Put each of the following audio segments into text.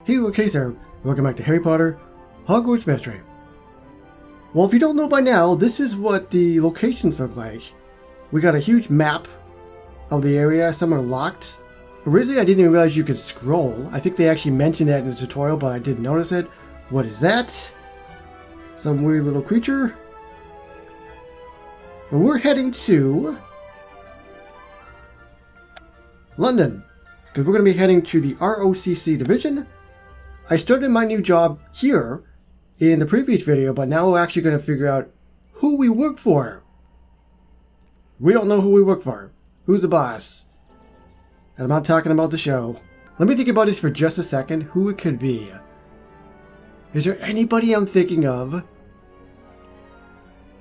Hey, okay sir, welcome back to Harry Potter, Hogwarts Mystery. Well, if you don't know by now, this is what the locations look like. We got a huge map of the area, some are locked. Originally I didn't even realize you could scroll. I think they actually mentioned that in the tutorial, but I didn't notice it. What is that? Some weird little creature? But we're heading to London, because we're going to be heading to the ROCC division. I started my new job here in the previous video, but now we're actually going to figure out who we work for. We don't know who we work for. Who's the boss? And I'm not talking about the show. Let me think about this for just a second, who it could be. Is there anybody I'm thinking of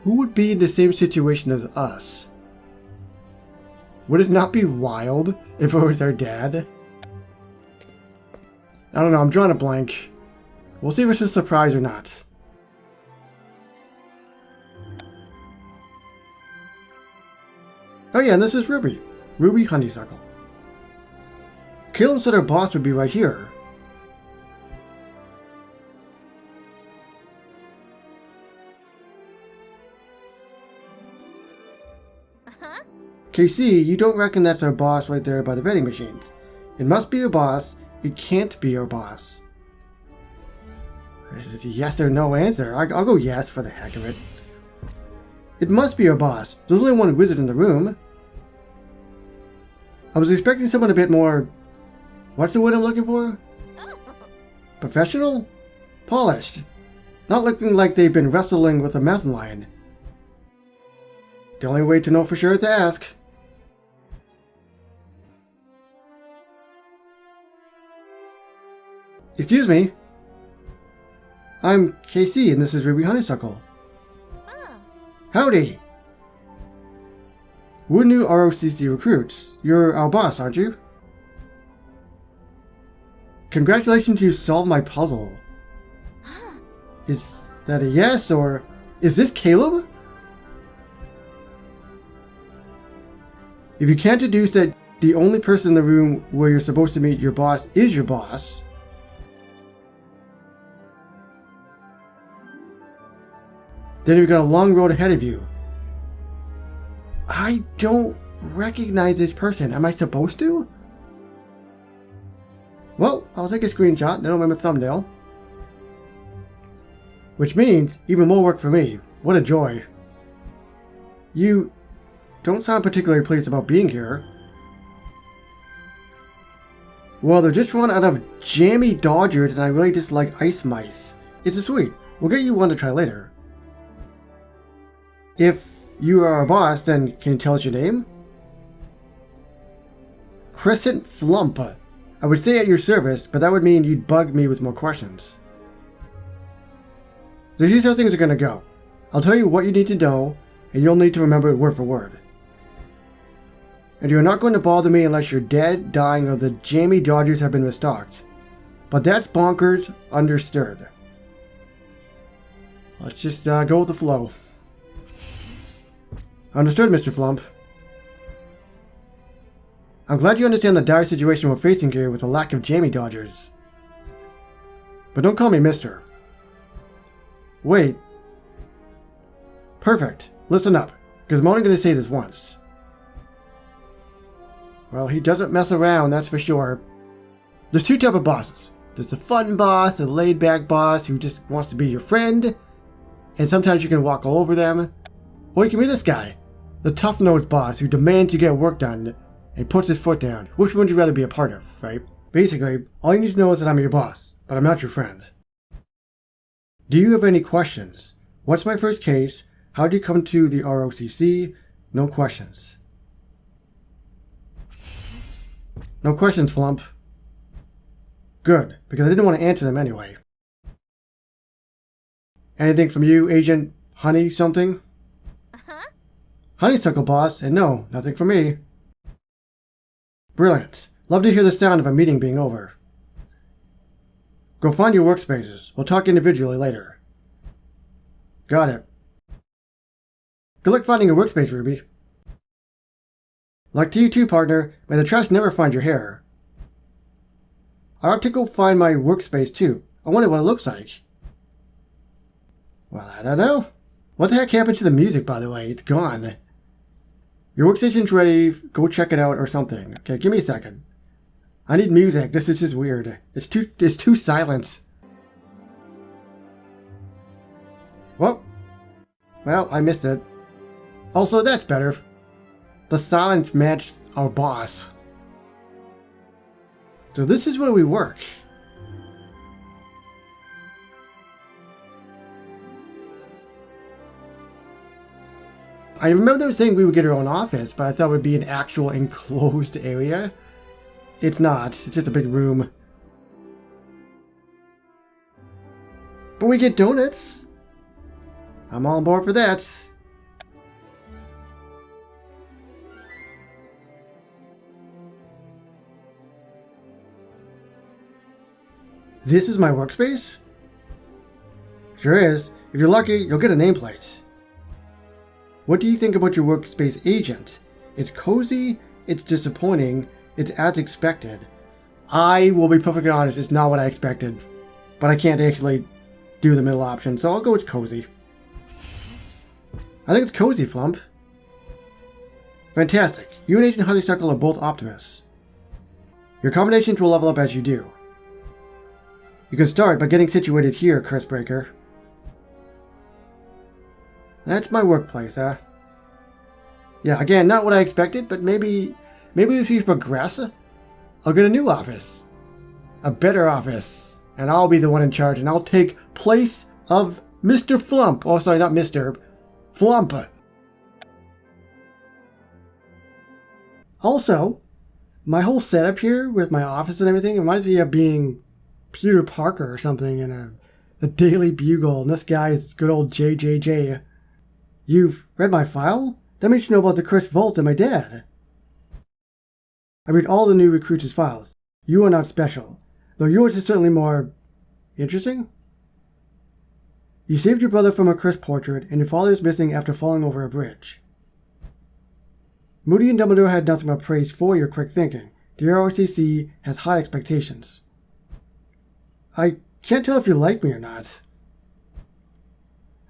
who would be in the same situation as us? Would it not be wild if it was our dad? I don't know, I'm drawing a blank. We'll see if it's a surprise or not. Oh yeah, and this is Ruby. Ruby Honeysuckle. Caleb said our boss would be right here. KC, you don't reckon that's our boss right there by the vending machines. It must be your boss. It can't be your boss. It's a yes or no answer. I'll go yes for the heck of it. It must be your boss. There's only one wizard in the room. I was expecting someone a bit more... What's the word I'm looking for? Professional? Polished. Not looking like they've been wrestling with a mountain lion. The only way to know for sure is to ask. Excuse me. I'm KC and this is Ruby Honeysuckle. Howdy! We're new ROCC recruits. You're our boss, aren't you? Congratulations, you solved my puzzle. Is that a yes, or is this Caleb? If you can't deduce that the only person in the room where you're supposed to meet your boss is your boss, then you've got a long road ahead of you. I don't recognize this person. Am I supposed to? Well, I'll take a screenshot, then I'll make a thumbnail. Which means even more work for me. What a joy. You don't sound particularly pleased about being here. Well, they're just run out of jammy dodgers and I really dislike ice mice. It's a sweet. We'll get you one to try later. If you are our boss, then can you tell us your name? Crescent Flump. I would say at your service, but that would mean you'd bug me with more questions. So here's how things are going to go. I'll tell you what you need to know, and you'll need to remember it word for word. And you're not going to bother me unless you're dead, dying, or the jammy dodgers have been restocked. But that's bonkers, understood. Let's just go with the flow. Understood, Mr. Flump. I'm glad you understand the dire situation we're facing here with the lack of jammy dodgers. But don't call me Mr. Wait. Perfect. Listen up, because I'm only going to say this once. Well, he doesn't mess around, that's for sure. There's two types of bosses. There's the fun boss, the laid-back boss who just wants to be your friend, and sometimes you can walk all over them. Or you can be this guy, the tough-nosed boss who demands you get work done and puts his foot down. Which one would you rather be a part of, right? Basically, all you need to know is that I'm your boss, but I'm not your friend. Do you have any questions? What's my first case? How did you come to the ROCC? No questions. No questions, Flump. Good, because I didn't want to answer them anyway. Anything from you, Agent Honey something? Honeysuckle boss, and no, nothing from me. Brilliant. Love to hear the sound of a meeting being over. Go find your workspaces. We'll talk individually later. Got it. Good luck finding your workspace, Ruby. Luck to you too, partner. May the trash never find your hair. I ought to go find my workspace too. I wonder what it looks like. Well, I don't know. What the heck happened to the music, by the way? It's gone. Your workstation's ready. Go check it out or something. Okay, give me a second. I need music. This is just weird. It's too silent. Well, I missed it. Also, that's better. The silence matched our boss. So this is where we work. I remember them saying we would get our own office, but I thought it would be an actual enclosed area. It's not. It's just a big room. But we get donuts. I'm all on board for that. This is my workspace? Sure is. If you're lucky, you'll get a nameplate. What do you think about your workspace agent? It's cozy, it's disappointing, it's as expected. I will be perfectly honest, it's not what I expected. But I can't actually do the middle option, so I'll go with cozy. I think it's cozy, Flump. Fantastic. You and Agent Honeysuckle are both optimists. Your combinations will level up as you do. You can start by getting situated here, Cursebreaker. That's my workplace, huh? Yeah, again, not what I expected, but maybe if you progress, I'll get a new office. A better office. And I'll be the one in charge, and I'll take place of Mr. Flump. Oh, sorry, not Mr. Flump. Also, my whole setup here with my office and everything reminds me of being Peter Parker or something in the Daily Bugle, and this guy is good old JJJ. You've read my file? That means you know about the cursed vault and my dad. I read all the new recruits' files. You are not special, though yours is certainly more interesting. You saved your brother from a cursed portrait, and your father is missing after falling over a bridge. Moody and Dumbledore had nothing but praise for your quick thinking. The ROCC has high expectations. I can't tell if you like me or not.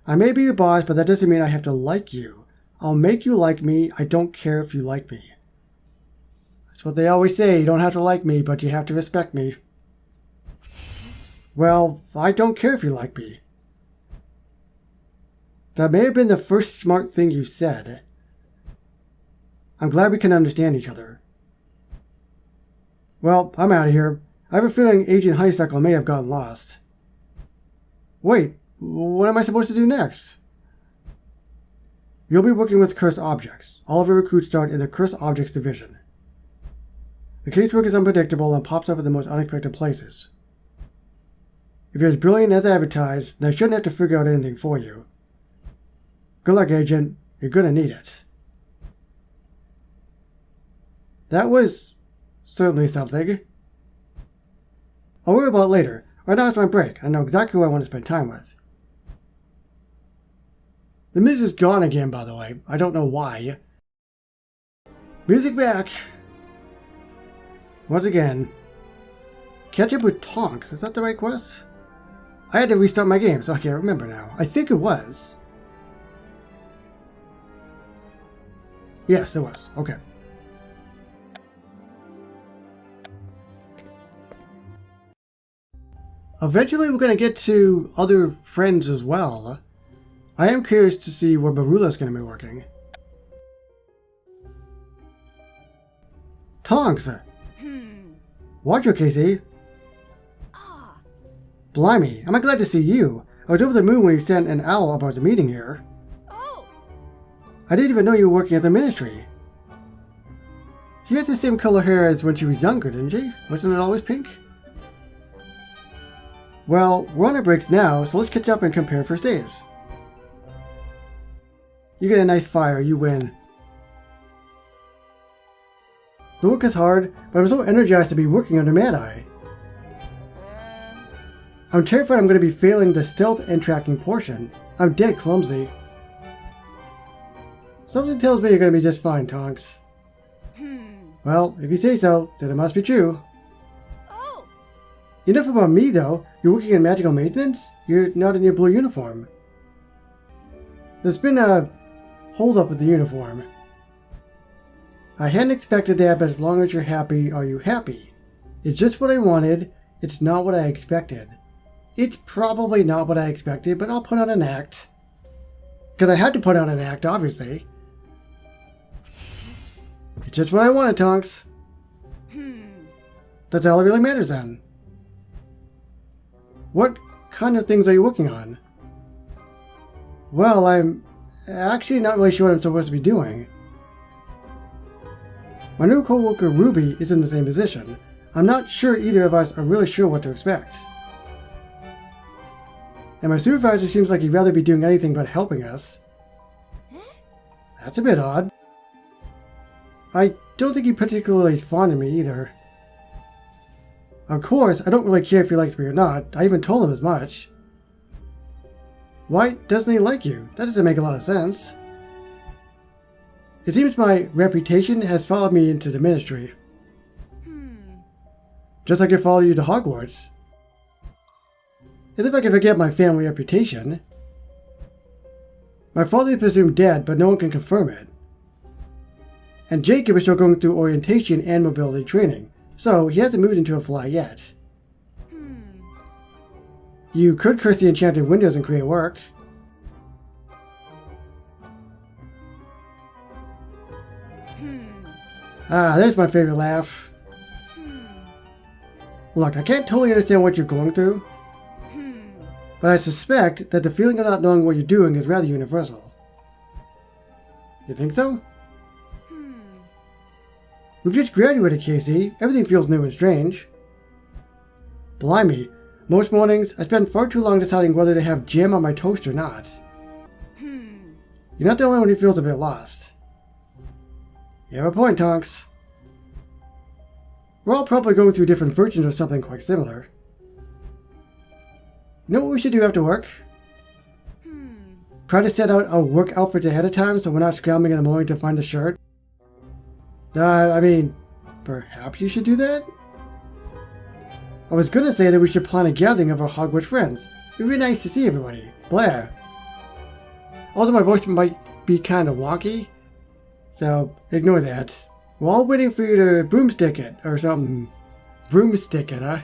I may be your boss, but that doesn't mean I have to like you. I'll make you like me. I don't care if you like me. That's what they always say. You don't have to like me, but you have to respect me. Well, I don't care if you like me. That may have been the first smart thing you said. I'm glad we can understand each other. Well, I'm out of here. I have a feeling Agent Honeysuckle may have gotten lost. Wait, what am I supposed to do next? You'll be working with cursed objects. All of your recruits start in the cursed objects division. The casework is unpredictable and pops up in the most unexpected places. If you're as brilliant as advertised, then I shouldn't have to figure out anything for you. Good luck, Agent. You're gonna need it. That was certainly something. I'll worry about it later. Right now it's my break. I know exactly who I want to spend time with. The music is gone again, by the way. I don't know why. Music back. Once again. Catch up with Tonks. Is that the right quest? I had to restart my game, so I can't remember now. I think it was. Yes, it was. Okay. Eventually we're going to get to other friends as well. I am curious to see where Merula is going to be working. Tonks! Watch your Casey. Blimey, am I glad to see you. I was over the moon when you sent an owl about the meeting here. I didn't even know you were working at the ministry. She has the same color hair as when she was younger, didn't she? Wasn't it always pink? Well, we're on our breaks now, so let's catch up and compare first days. You get a nice fire, you win. The work is hard, but I'm so energized to be working under Mad Eye. I'm terrified I'm going to be failing the stealth and tracking portion. I'm dead clumsy. Something tells me you're going to be just fine, Tonks. Well, if you say so, then it must be true. Enough about me, though. You're working in magical maintenance? You're not in your blue uniform. There's been a hold-up with the uniform. I hadn't expected that, but as long as you're happy, are you happy? It's just what I wanted. It's not what I expected. It's probably not what I expected, but I'll put on an act. Because I had to put on an act, obviously. It's just what I wanted, Tonks. That's all that really matters then. What kind of things are you working on? Well, I'm actually not really sure what I'm supposed to be doing. My new co-worker Ruby is in the same position. I'm not sure either of us are really sure what to expect. And my supervisor seems like he'd rather be doing anything but helping us. That's a bit odd. I don't think he particularly is fond of me either. Of course, I don't really care if he likes me or not. I even told him as much. Why doesn't he like you? That doesn't make a lot of sense. It seems my reputation has followed me into the ministry. Just like it followed you to Hogwarts. As if I can forget my family reputation. My father is presumed dead, but no one can confirm it. And Jacob is still going through orientation and mobility training, so he hasn't moved into a fly yet. You could curse the enchanted windows and create work. Ah, there's my favorite laugh. Look, I can't totally understand what you're going through, but I suspect that the feeling of not knowing what you're doing is rather universal. You think so? We've just graduated, Casey. Everything feels new and strange. Blimey, most mornings I spend far too long deciding whether to have jam on my toast or not. You're not the only one who feels a bit lost. You have a point, Tonks. We're all probably going through different versions of something quite similar. You know what we should do after work? Try to set out our work outfits ahead of time so we're not scrambling in the morning to find a shirt. I mean, perhaps you should do that? I was gonna say that we should plan a gathering of our Hogwarts friends. It would be nice to see everybody. Blair. Also, my voice might be kind of wonky, so ignore that. We're all waiting for you to broomstick it, or something. Broomstick it, huh?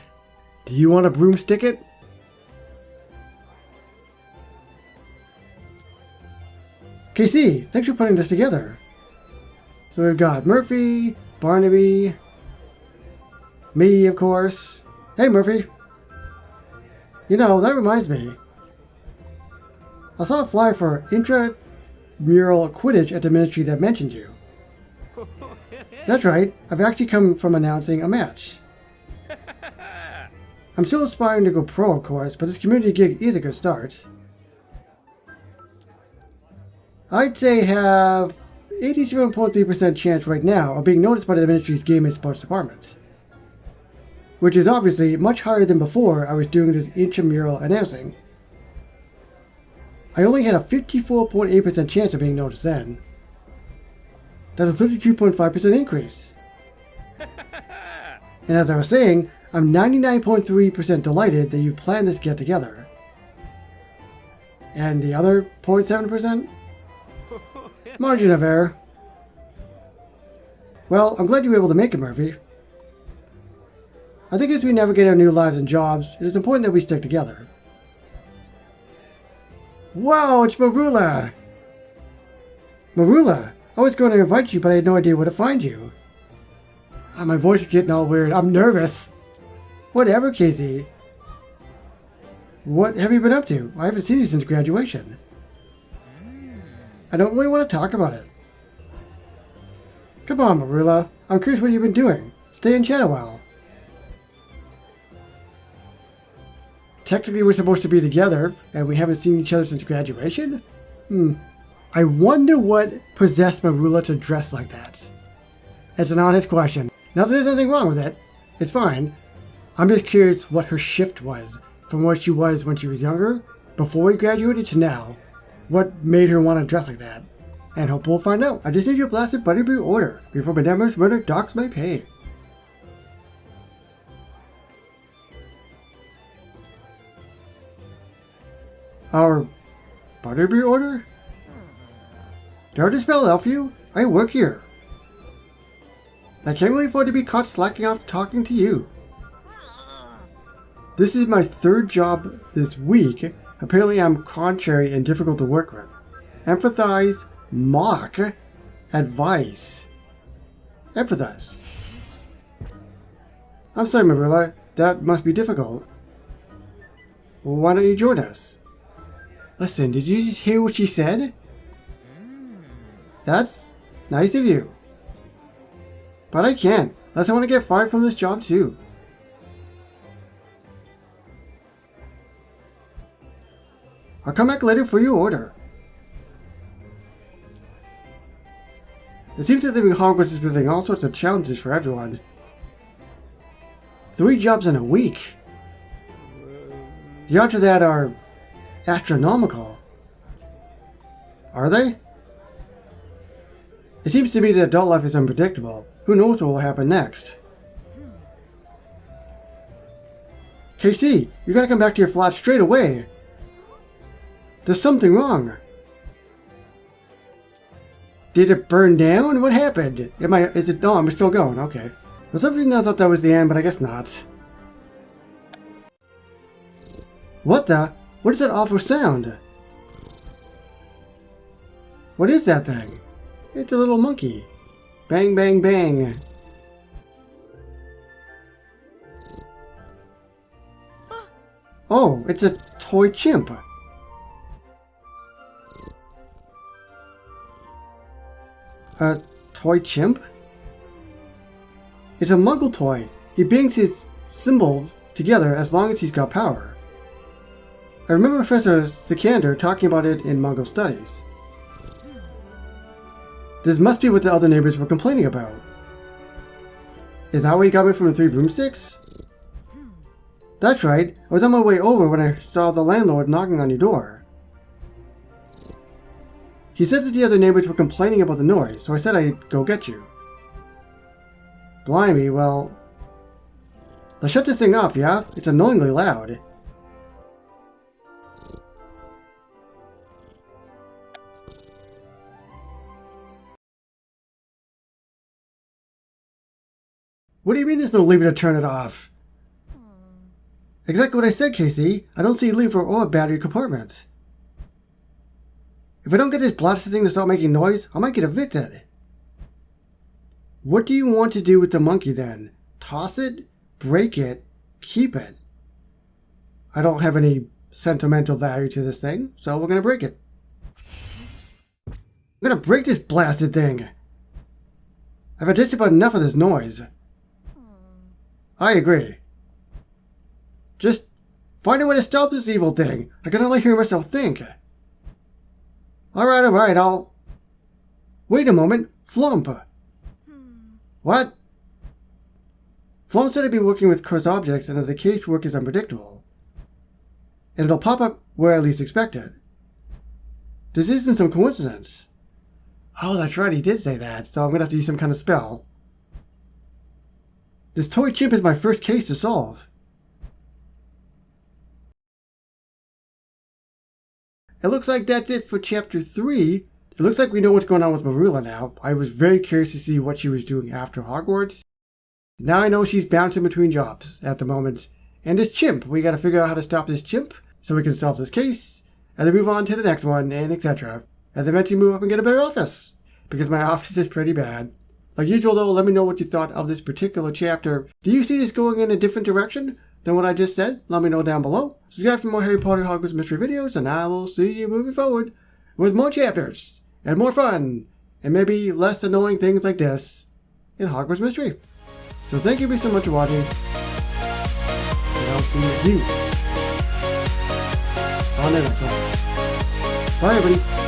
Do you want a broomstick it? KC, thanks for putting this together. So we've got Murphy, Barnaby, me, of course. Hey, Murphy. You know, that reminds me. I saw a flyer for intramural Quidditch at the ministry that mentioned you. That's right, I've actually come from announcing a match. I'm still aspiring to go pro, of course, but this community gig is a good start. I'd say have 87.3% chance right now of being noticed by the ministry's game and sports department. Which is obviously much higher than before I was doing this intramural announcing. I only had a 54.8% chance of being noticed then. That's a 32.5% increase. And as I was saying, I'm 99.3% delighted that you planned this get together. And the other 0.7%? Margin of error. Well, I'm glad you were able to make it, Murphy. I think as we navigate our new lives and jobs, it is important that we stick together. Wow, it's Merula! Merula! I was going to invite you, but I had no idea where to find you. Ah, my voice is getting all weird. I'm nervous. Whatever, Casey. What have you been up to? I haven't seen you since graduation. I don't really want to talk about it. Come on, Merula. I'm curious what you've been doing. Stay and chat a while. Technically, we're supposed to be together, and we haven't seen each other since graduation? I wonder what possessed Merula to dress like that. It's an honest question. Not that there's anything wrong with it. It's fine. I'm just curious what her shift was, from where she was when she was younger, before we graduated, to now. What made her want to dress like that? And hope we'll find out. I just need your blasted butterbeer order before Madame Murder docks my pay. Our butterbeer order? Do I have to spell it out for you? I work here. I can't really afford to be caught slacking off talking to you. This is my 3rd job this week. Apparently I'm contrary and difficult to work with. Empathize, mock, advice. Empathize. I'm sorry, Merula. That must be difficult. Well, why don't you join us? Listen, did you just hear what she said? That's nice of you. But I can't, unless I want to get fired from this job too. I'll come back later for your order. It seems that living in Hogwarts is presenting all sorts of challenges for everyone. 3 jobs in a week. The odds of that are astronomical. Are they? It seems to me that adult life is unpredictable. Who knows what will happen next? KC, you gotta come back to your flat straight away. There's something wrong. Did it burn down? What happened? No, I'm still going. Okay. For some reason I thought that was the end, but I guess not. What the? What is that awful sound? What is that thing? It's a little monkey. Bang, bang, bang. Oh, it's a toy chimp. A toy chimp? It's a Muggle toy. He bangs his symbols together as long as he's got power. I remember Professor Sikander talking about it in Muggle studies. This must be what the other neighbors were complaining about. Is that where he got me from the 3 broomsticks? That's right. I was on my way over when I saw the landlord knocking on your door. He said that the other neighbors were complaining about the noise, so I said I'd go get you. Blimey, well... Let's shut this thing off, yeah? It's annoyingly loud. What do you mean there's no lever to turn it off? Exactly what I said, Casey. I don't see a lever or a battery compartment. If I don't get this blasted thing to stop making noise, I might get evicted. What do you want to do with the monkey then? Toss it? Break it? Keep it? I don't have any sentimental value to this thing, so we're gonna break it. I'm gonna break this blasted thing. I've had just about enough of this noise. I agree. Just find a way to stop this evil thing. I can only hear myself think. Alright, I'll... Wait a moment. Flump. What? Flump said I'd be working with cursed objects, and as the case work is unpredictable. And it'll pop up where I least expect it. This isn't some coincidence. Oh, that's right, he did say that, so I'm gonna have to use some kind of spell. This toy chimp is my first case to solve. It looks like that's it for Chapter 3. It looks like we know what's going on with Merula now. I was very curious to see what she was doing after Hogwarts. Now I know she's bouncing between jobs at the moment. And this chimp, we gotta figure out how to stop this chimp so we can solve this case, and then move on to the next one, and etc. And then eventually move up and get a better office, because my office is pretty bad. Like usual though, let me know what you thought of this particular chapter. Do you see this going in a different direction than what I just said? Let me know down below. Subscribe for more Harry Potter Hogwarts mystery videos, and I will see you moving forward with more chapters, and more fun, and maybe less annoying things like this in Hogwarts mystery. So thank you so much for watching, and I'll see you on the next one. Bye everybody.